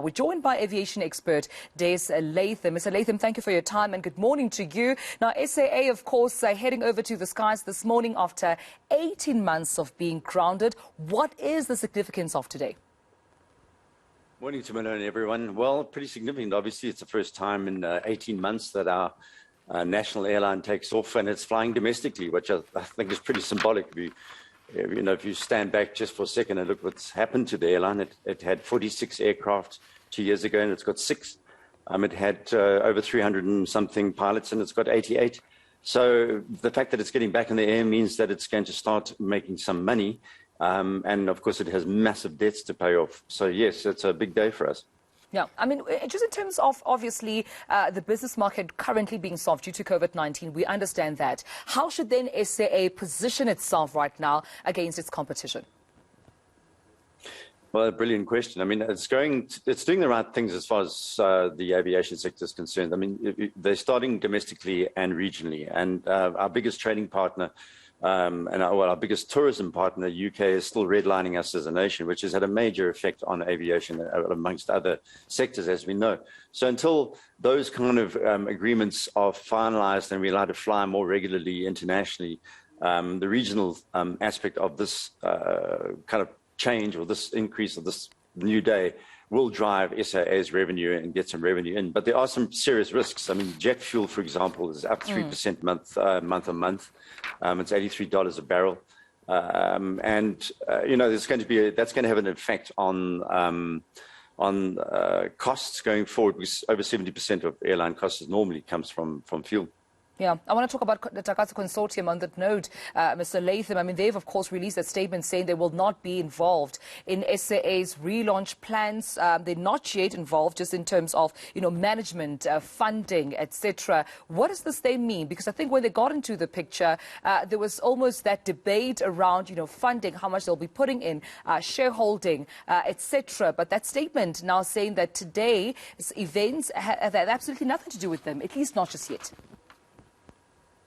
We're joined by aviation expert Des Latham. Mr. Latham, thank you for your time and good morning to you. Now, SAA, of course, heading over to the skies this morning after 18 months of being grounded. What is the significance of today? Morning to Milo and everyone. Well, pretty significant. Obviously, it's the first time in 18 months that our national airline takes off, and it's flying domestically, which I think is pretty symbolic. If you stand back just for a second and look what's happened to the airline, it had 46 aircraft 2 years ago, and it's got 6. It had over 300 and something pilots, and it's got 88. So the fact that it's getting back in the air means that it's going to start making some money. And of course, it has massive debts to pay off. So yes, it's a big day for us. Yeah, I mean, just in terms of, obviously, the business market currently being soft due to COVID-19, we understand that. How should then SAA position itself right now against its competition? Well, a brilliant question. I mean, it's doing the right things as far as the aviation sector is concerned. I mean, they're starting domestically and regionally. And our biggest trading partner our biggest tourism partner, the UK, is still redlining us as a nation, which has had a major effect on aviation amongst other sectors, as we know. So until those kind of agreements are finalized and we're allowed to fly more regularly internationally, the regional aspect of this kind of change or this increase of this new day will drive SAA's revenue and get some revenue in. But there are some serious risks. I mean, jet fuel, for example, is up 3% month on month. It's $83 a barrel. There's going to be that's going to have an effect on costs going forward, because over 70% of airline costs normally comes from fuel. Yeah, I want to talk about the Trikato Consortium on that note, Mr. Latham. I mean, they've, of course, released a statement saying they will not be involved in SAA's relaunch plans. They're not yet involved just in terms of, management, funding, etc. What does this then mean? Because I think when they got into the picture, there was almost that debate around, funding, how much they'll be putting in, shareholding, etc. But that statement now saying that today's events have absolutely nothing to do with them, at least not just yet.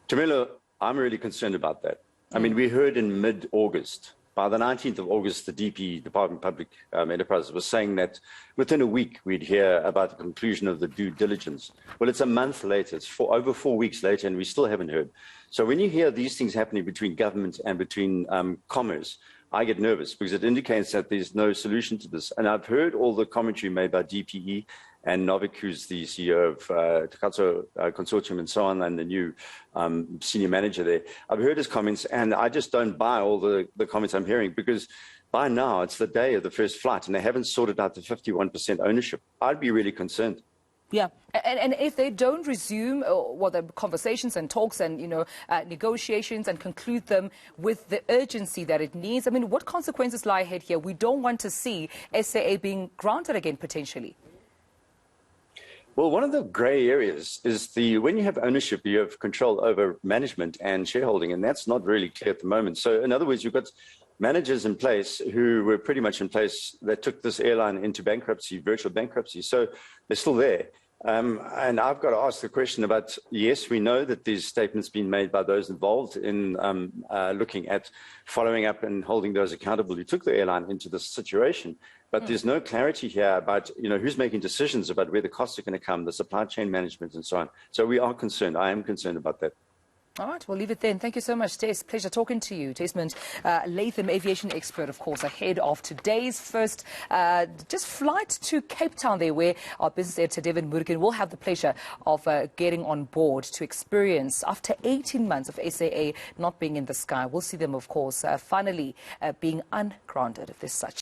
Jamila, I'm really concerned about that. I mean, we heard in mid-August, by the 19th of August, the DP, Department of Public Enterprises, was saying that within a week we'd hear about the conclusion of the due diligence. Well, it's a month later, it's over 4 weeks later, and we still haven't heard. So when you hear these things happening between government and between commerce, I get nervous because it indicates that there's no solution to this. And I've heard all the commentary made by DPE and Novik, who's the CEO of Trikato Consortium and so on, and the new senior manager there. I've heard his comments, and I just don't buy all the comments I'm hearing, because by now it's the day of the first flight, and they haven't sorted out the 51% ownership. I'd be really concerned. Yeah, and if they don't resume the conversations and talks and, negotiations and conclude them with the urgency that it needs, I mean, what consequences lie ahead here? We don't want to see SAA being grounded again, potentially. Well, one of the grey areas is when you have ownership, you have control over management and shareholding, and that's not really clear at the moment. So in other words, you've got managers in place who were pretty much in place that took this airline into bankruptcy, virtual bankruptcy. So they're still there. And I've got to ask the question about, yes, we know that these statements been made by those involved in looking at following up and holding those accountable who took the airline into this situation. But there's no clarity here about, who's making decisions about where the costs are going to come, the supply chain management and so on. So we are concerned. I am concerned about that. All right, we'll leave it then. Thank you so much, Des. Pleasure talking to you. Desmond Latham, aviation expert, of course, ahead of today's first just flight to Cape Town there, where our business editor, Devin Murkin, will have the pleasure of getting on board to experience, after 18 months of SAA not being in the sky. We'll see them, of course, finally being ungrounded, if there's such.